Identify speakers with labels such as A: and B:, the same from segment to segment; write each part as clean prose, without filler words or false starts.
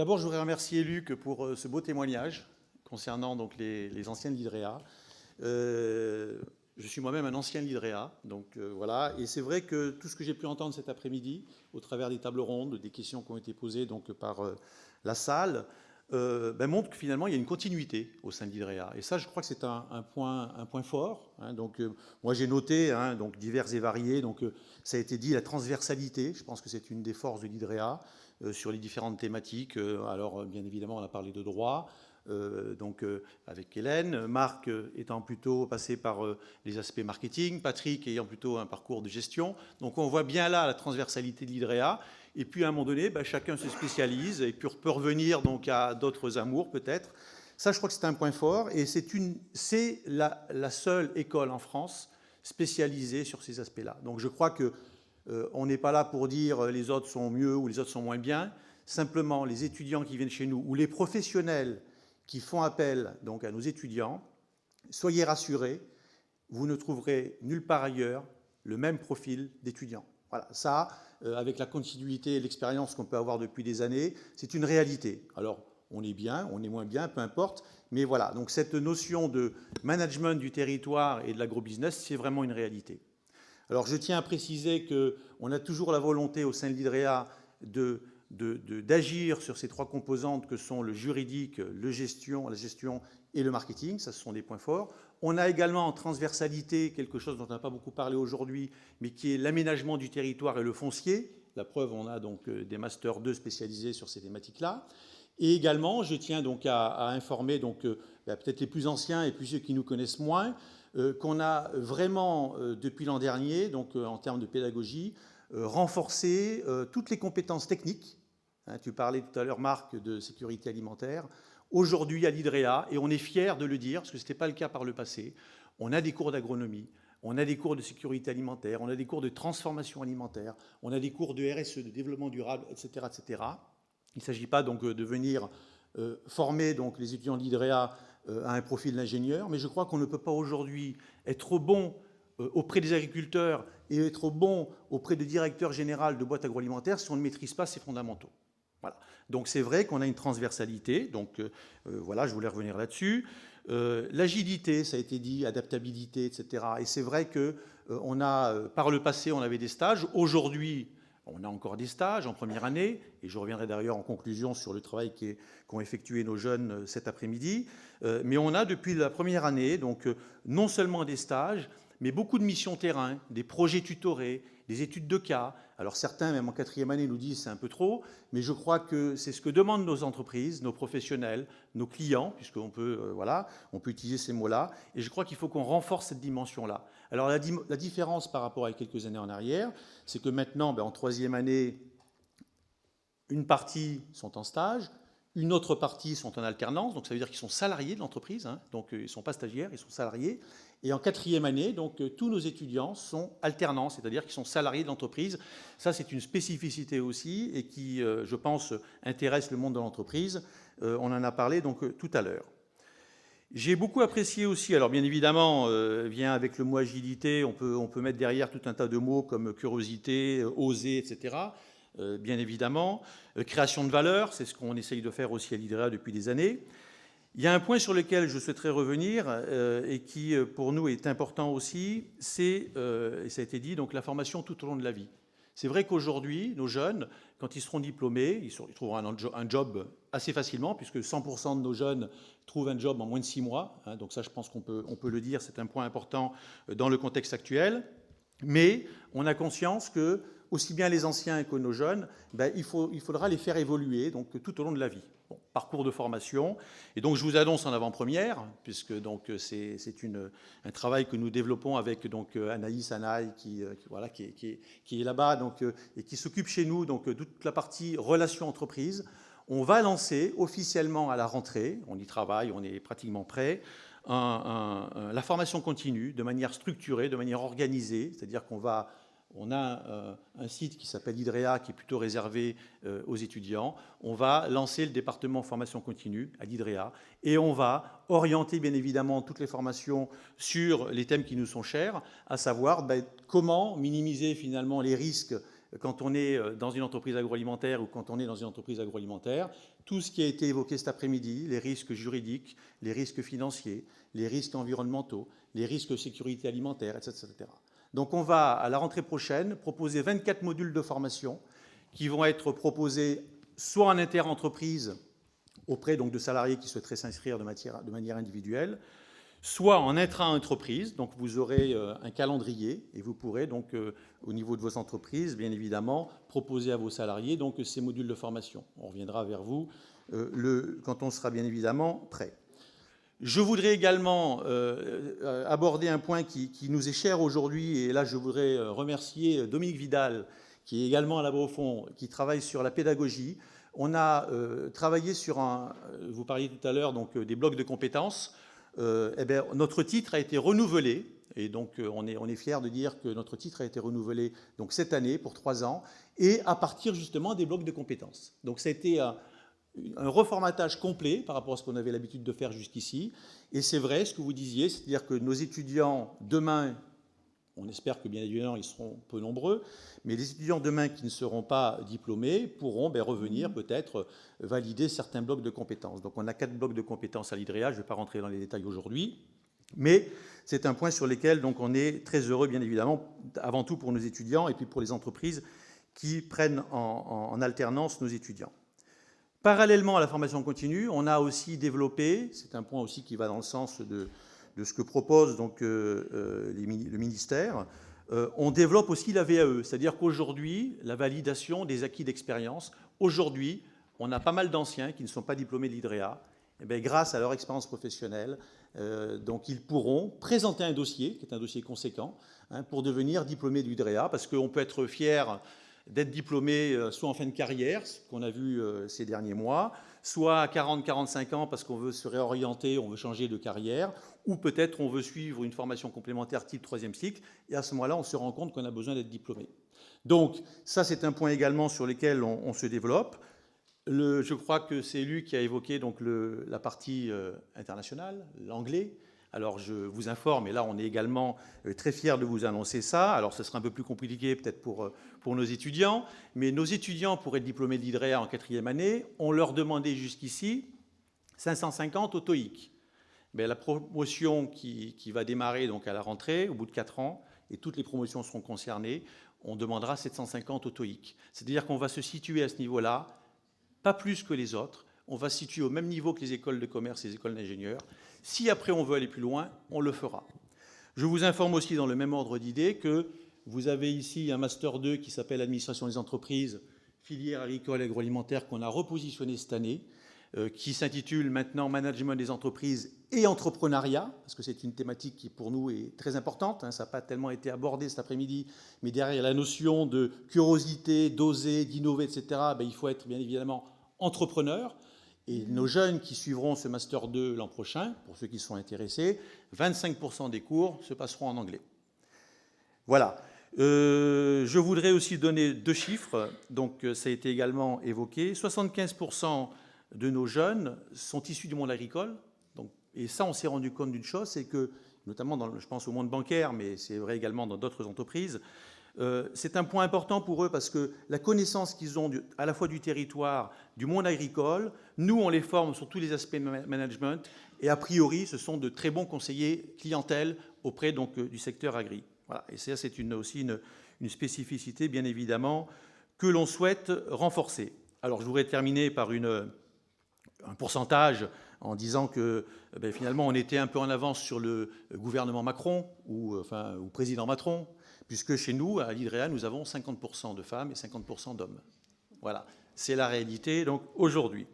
A: D'abord, je voudrais remercier Luc pour ce beau témoignage concernant donc, les anciens de l'IDREA. Je suis moi-même un ancien de l'IDREA, donc voilà. Et c'est vrai que tout ce que j'ai pu entendre cet après-midi, au travers des tables rondes, des questions qui ont été posées donc, par la salle, montre que finalement, il y a une continuité au sein de l'IDREA. Et ça, je crois que c'est un point fort. Hein. Donc, moi, j'ai noté, hein, donc, divers et variés. Donc, ça a été dit, la transversalité. Je pense que c'est une des forces de l'IDREA sur les différentes thématiques. Alors, bien évidemment, on a parlé de droit. Avec Hélène, Marc étant plutôt passé par les aspects marketing, Patrick ayant plutôt un parcours de gestion. Donc on voit bien là la transversalité de l'IDREA. Et puis à un moment donné, chacun se spécialise et puis peut revenir donc à d'autres amours peut-être. Ça, je crois que c'est un point fort et c'est la seule école en France spécialisée sur ces aspects-là. Donc je crois que on n'est pas là pour dire les autres sont mieux ou les autres sont moins bien. Simplement, les étudiants qui viennent chez nous ou les professionnels qui font appel donc à nos étudiants, soyez rassurés, vous ne trouverez nulle part ailleurs le même profil d'étudiants. Voilà, ça, avec la continuité et l'expérience qu'on peut avoir depuis des années, c'est une réalité. Alors, on est bien, on est moins bien, peu importe, mais voilà. Donc, cette notion de management du territoire et de l'agrobusiness, c'est vraiment une réalité. Alors, je tiens à préciser qu'on a toujours la volonté au sein de l'IDREA d'agir sur ces trois composantes que sont le juridique, la gestion et le marketing. Ça, ce sont des points forts. On a également en transversalité quelque chose dont on n'a pas beaucoup parlé aujourd'hui, mais qui est l'aménagement du territoire et le foncier. La preuve, on a donc des Master 2 spécialisés sur ces thématiques-là. Et également, je tiens donc à informer peut-être les plus anciens et puis ceux qui nous connaissent moins, qu'on a vraiment, depuis l'an dernier, donc en termes de pédagogie, renforcé toutes les compétences techniques. Tu parlais tout à l'heure, Marc, de sécurité alimentaire. Aujourd'hui, à l'IDREA, et on est fiers de le dire, parce que ce n'était pas le cas par le passé, on a des cours d'agronomie, on a des cours de sécurité alimentaire, on a des cours de transformation alimentaire, on a des cours de RSE, de développement durable, etc. etc. Il ne s'agit pas donc de venir former donc, les étudiants de l'IDREA à un profil d'ingénieur, mais je crois qu'on ne peut pas aujourd'hui être bon auprès des agriculteurs et être bon auprès de directeurs généraux de boîtes agroalimentaires si on ne maîtrise pas ces fondamentaux. Voilà. Donc c'est vrai qu'on a une transversalité, donc voilà, je voulais revenir là-dessus. L'agilité, ça a été dit, adaptabilité, etc. Et c'est vrai que par le passé, on avait des stages. Aujourd'hui, on a encore des stages en première année, et je reviendrai d'ailleurs en conclusion sur le travail qu'ont effectué nos jeunes cet après-midi. Mais on a depuis la première année, donc non seulement des stages, mais beaucoup de missions terrain, des projets tutorés, des études de cas. Alors certains, même en quatrième année, nous disent c'est un peu trop, mais je crois que c'est ce que demandent nos entreprises, nos professionnels, nos clients, puisqu'on peut, on peut utiliser ces mots-là, et je crois qu'il faut qu'on renforce cette dimension-là. Alors la différence par rapport à quelques années en arrière, c'est que maintenant, en troisième année, une partie sont en stage, une autre partie sont en alternance, donc ça veut dire qu'ils sont salariés de l'entreprise, hein, donc ils ne sont pas stagiaires, ils sont salariés. Et en quatrième année, donc tous nos étudiants sont alternants, c'est-à-dire qu'ils sont salariés de l'entreprise. Ça, c'est une spécificité aussi et qui, je pense, intéresse le monde de l'entreprise. On en a parlé donc tout à l'heure. J'ai beaucoup apprécié aussi, alors bien évidemment, vient avec le mot agilité, on peut mettre derrière tout un tas de mots comme curiosité, oser, etc. Bien évidemment. Création de valeur, c'est ce qu'on essaye de faire aussi à l'IDREA depuis des années. Il y a un point sur lequel je souhaiterais revenir et qui, pour nous, est important aussi, c'est, et ça a été dit, donc la formation tout au long de la vie. C'est vrai qu'aujourd'hui, nos jeunes, quand ils seront diplômés, ils trouveront un job assez facilement, puisque 100% de nos jeunes trouvent un job en moins de 6 mois. Hein, donc ça, je pense qu'on peut le dire, c'est un point important dans le contexte actuel. Mais on a conscience que, aussi bien les anciens que nos jeunes, il faudra les faire évoluer donc, tout au long de la vie. Bon, parcours de formation. Et donc, je vous annonce en avant-première, puisque c'est un travail que nous développons avec donc, Anaïs Anaï, qui est là-bas et qui s'occupe chez nous donc toute la partie relations entreprises. On va lancer officiellement à la rentrée, on y travaille, on est pratiquement prêt, la formation continue de manière structurée, de manière organisée, c'est-à-dire qu'on a un site qui s'appelle IDREA, qui est plutôt réservé aux étudiants. On va lancer le département formation continue à l'IDREA et on va orienter bien évidemment toutes les formations sur les thèmes qui nous sont chers, à savoir comment minimiser finalement les risques quand on est dans une entreprise agroalimentaire ou quand on est dans une entreprise agroalimentaire, tout ce qui a été évoqué cet après-midi, les risques juridiques, les risques financiers, les risques environnementaux, les risques de sécurité alimentaire, etc. Donc on va, à la rentrée prochaine, proposer 24 modules de formation qui vont être proposés soit en inter-entreprise auprès donc, de salariés qui souhaiteraient s'inscrire de manière individuelle, soit en intra-entreprise. Donc vous aurez un calendrier et vous pourrez donc au niveau de vos entreprises, bien évidemment, proposer à vos salariés donc ces modules de formation. On reviendra vers vous quand on sera bien évidemment prêt. Je voudrais également aborder un point qui nous est cher aujourd'hui, et là je voudrais remercier Dominique Vidal, qui est également à la Beaufond, qui travaille sur la pédagogie. On a travaillé sur vous parliez tout à l'heure donc des blocs de compétences. Eh bien, notre titre a été renouvelé, et donc on est fiers de dire que notre titre a été renouvelé donc, cette année pour 3 ans, et à partir justement des blocs de compétences. Donc ça a été un reformatage complet par rapport à ce qu'on avait l'habitude de faire jusqu'ici, et c'est vrai ce que vous disiez, c'est-à-dire que nos étudiants demain, on espère que bien évidemment ils seront peu nombreux, mais les étudiants demain qui ne seront pas diplômés pourront revenir peut-être valider certains blocs de compétences. Donc on a 4 blocs de compétences à l'IDREA, je ne vais pas rentrer dans les détails aujourd'hui, mais c'est un point sur lequel donc, on est très heureux bien évidemment, avant tout pour nos étudiants et puis pour les entreprises qui prennent en alternance nos étudiants. Parallèlement à la formation continue, on a aussi développé, c'est un point aussi qui va dans le sens de ce que propose donc, le ministère, on développe aussi la VAE, c'est-à-dire qu'aujourd'hui, la validation des acquis d'expérience, aujourd'hui, on a pas mal d'anciens qui ne sont pas diplômés de l'IDREA, et bien, grâce à leur expérience professionnelle, donc ils pourront présenter un dossier, qui est un dossier conséquent, pour devenir diplômé de l'IDREA, parce qu'on peut être fier d'être diplômé soit en fin de carrière, ce qu'on a vu ces derniers mois, soit à 40-45 ans parce qu'on veut se réorienter, on veut changer de carrière, ou peut-être on veut suivre une formation complémentaire type 3e cycle, et à ce moment-là, on se rend compte qu'on a besoin d'être diplômé. Donc, ça, c'est un point également sur lequel on se développe. Je crois que c'est lui qui a évoqué donc, la partie internationale, l'anglais. Alors, je vous informe, et là, on est également très fiers de vous annoncer ça. Alors, ce sera un peu plus compliqué peut-être pour nos étudiants, mais nos étudiants, pour être diplômés de l'IDREA en 4e année, on leur demandait jusqu'ici 550 au TOEIC. Mais la promotion qui va démarrer donc à la rentrée, au bout de 4 ans, et toutes les promotions seront concernées, on demandera 750 au TOEIC. C'est-à-dire qu'on va se situer à ce niveau-là, pas plus que les autres. On va se situer au même niveau que les écoles de commerce et les écoles d'ingénieurs. Si après on veut aller plus loin, on le fera. Je vous informe aussi dans le même ordre d'idée que vous avez ici un Master 2 qui s'appelle Administration des entreprises, filière agricole et agroalimentaire qu'on a repositionné cette année, qui s'intitule maintenant Management des entreprises et entrepreneuriat, parce que c'est une thématique qui pour nous est très importante, ça n'a pas tellement été abordé cet après-midi, mais derrière la notion de curiosité, d'oser, d'innover, etc., il faut être bien évidemment entrepreneur. Et nos jeunes qui suivront ce Master 2 l'an prochain, pour ceux qui sont intéressés, 25% des cours se passeront en anglais. Voilà. Je voudrais aussi donner 2 chiffres, donc ça a été également évoqué. 75% de nos jeunes sont issus du monde agricole, donc, et ça on s'est rendu compte d'une chose, c'est que, notamment je pense au monde bancaire, mais c'est vrai également dans d'autres entreprises, c'est un point important pour eux parce que la connaissance qu'ils ont à la fois du territoire, du monde agricole, nous on les forme sur tous les aspects de management et a priori ce sont de très bons conseillers clientèle auprès donc, du secteur agri. Voilà. Et ça c'est aussi une spécificité bien évidemment que l'on souhaite renforcer. Alors je voudrais terminer par un pourcentage en disant que finalement on était un peu en avance sur le gouvernement Macron ou président Macron, puisque chez nous, à l'IDREA, nous avons 50% de femmes et 50% d'hommes. Voilà, c'est la réalité donc aujourd'hui.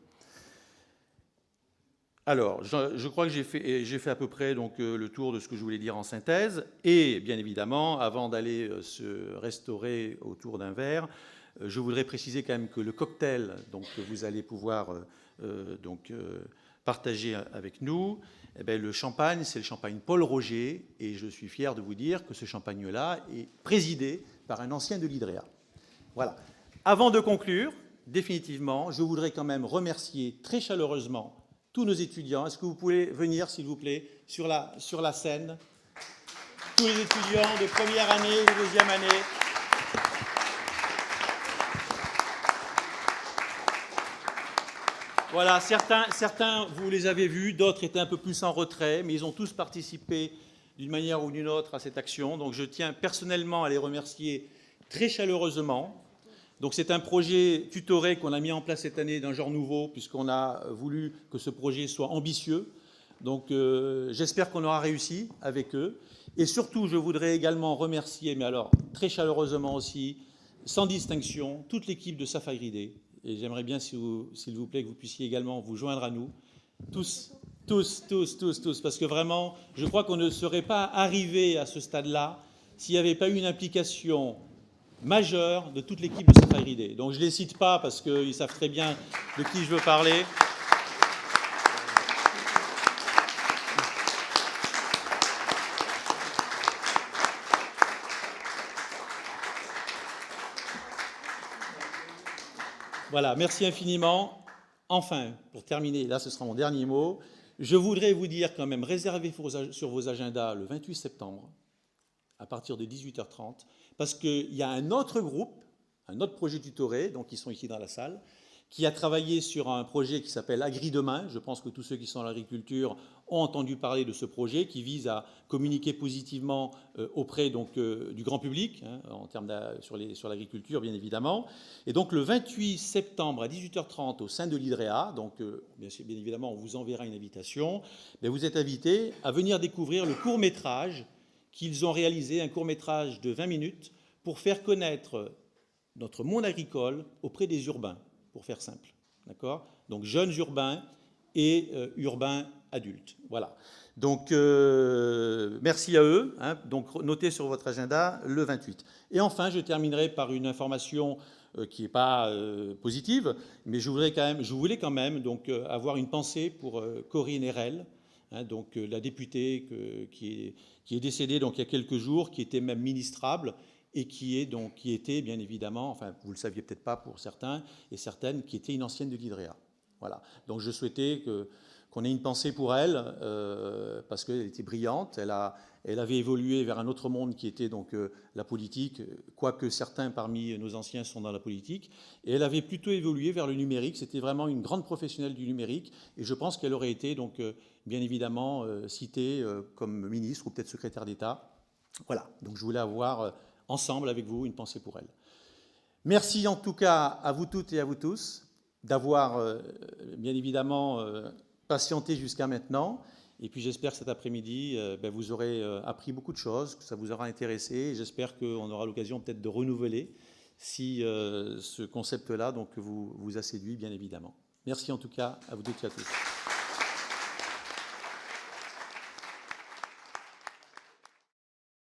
A: Alors, je crois que j'ai fait à peu près donc, le tour de ce que je voulais dire en synthèse. Et bien évidemment, avant d'aller se restaurer autour d'un verre, je voudrais préciser quand même que le cocktail donc, que vous allez pouvoir partager avec nous, eh bien, le champagne, c'est le champagne Paul Roger, et je suis fier de vous dire que ce champagne-là est présidé par un ancien de l'IDREA. Voilà. Avant de conclure, définitivement, je voudrais quand même remercier très chaleureusement tous nos étudiants. Est-ce que vous pouvez venir, s'il vous plaît, sur la scène? Tous les étudiants de première année et de deuxième année. Voilà, certains, vous les avez vus, d'autres étaient un peu plus en retrait, mais ils ont tous participé d'une manière ou d'une autre à cette action. Donc je tiens personnellement à les remercier très chaleureusement. Donc c'est un projet tutoré qu'on a mis en place cette année d'un genre nouveau, puisqu'on a voulu que ce projet soit ambitieux. Donc j'espère qu'on aura réussi avec eux. Et surtout, je voudrais également remercier, mais alors très chaleureusement aussi, sans distinction, toute l'équipe de Safagridé. Et j'aimerais bien, s'il vous plaît, que vous puissiez également vous joindre à nous. Tous, parce que vraiment, je crois qu'on ne serait pas arrivé à ce stade-là s'il n'y avait pas eu une implication majeure de toute l'équipe de Safagridé. Donc je ne les cite pas parce qu'ils savent très bien de qui je veux parler. Voilà, merci infiniment. Enfin, pour terminer, là ce sera mon dernier mot, je voudrais vous dire quand même, réservez sur vos agendas le 28 septembre, à partir de 18h30, parce qu'il y a un autre groupe, un autre projet tutoré, donc ils sont ici dans la salle, qui a travaillé sur un projet qui s'appelle Agri Demain. Je pense que tous ceux qui sont dans l'agriculture ont entendu parler de ce projet qui vise à communiquer positivement auprès du grand public, hein, en termes sur l'agriculture, bien évidemment. Et donc le 28 septembre à 18h30 au sein de l'IDREA, donc bien évidemment on vous enverra une invitation, mais vous êtes invités à venir découvrir le court-métrage qu'ils ont réalisé, un court-métrage de 20 minutes, pour faire connaître notre monde agricole auprès des urbains, pour faire simple. D'accord ? Donc jeunes urbains et urbains adultes. Voilà. Donc merci à eux. Hein. Donc notez sur votre agenda le 28. Et enfin, je terminerai par une information qui n'est pas positive, mais je voulais quand même donc, avoir une pensée pour Corinne Erel, hein, donc la députée qui est décédée donc, il y a quelques jours, qui était même ministrable, et qui était bien évidemment, enfin vous ne le saviez peut-être pas pour certains et certaines, qui était une ancienne de l'IDREA. Voilà. Donc je souhaitais qu'on ait une pensée pour elle, parce qu'elle était brillante, elle avait évolué vers un autre monde qui était donc la politique, quoique certains parmi nos anciens sont dans la politique, et elle avait plutôt évolué vers le numérique. C'était vraiment une grande professionnelle du numérique, et je pense qu'elle aurait été donc bien évidemment citée comme ministre ou peut-être secrétaire d'État. Voilà, donc je voulais avoir ensemble avec vous une pensée pour elle. Merci en tout cas à vous toutes et à vous tous d'avoir bien évidemment patienté jusqu'à maintenant. Et puis j'espère que cet après-midi, vous aurez appris beaucoup de choses, que ça vous aura intéressé. J'espère qu'on aura l'occasion peut-être de renouveler si ce concept-là vous a séduit, bien évidemment. Merci en tout cas à vous toutes et à tous.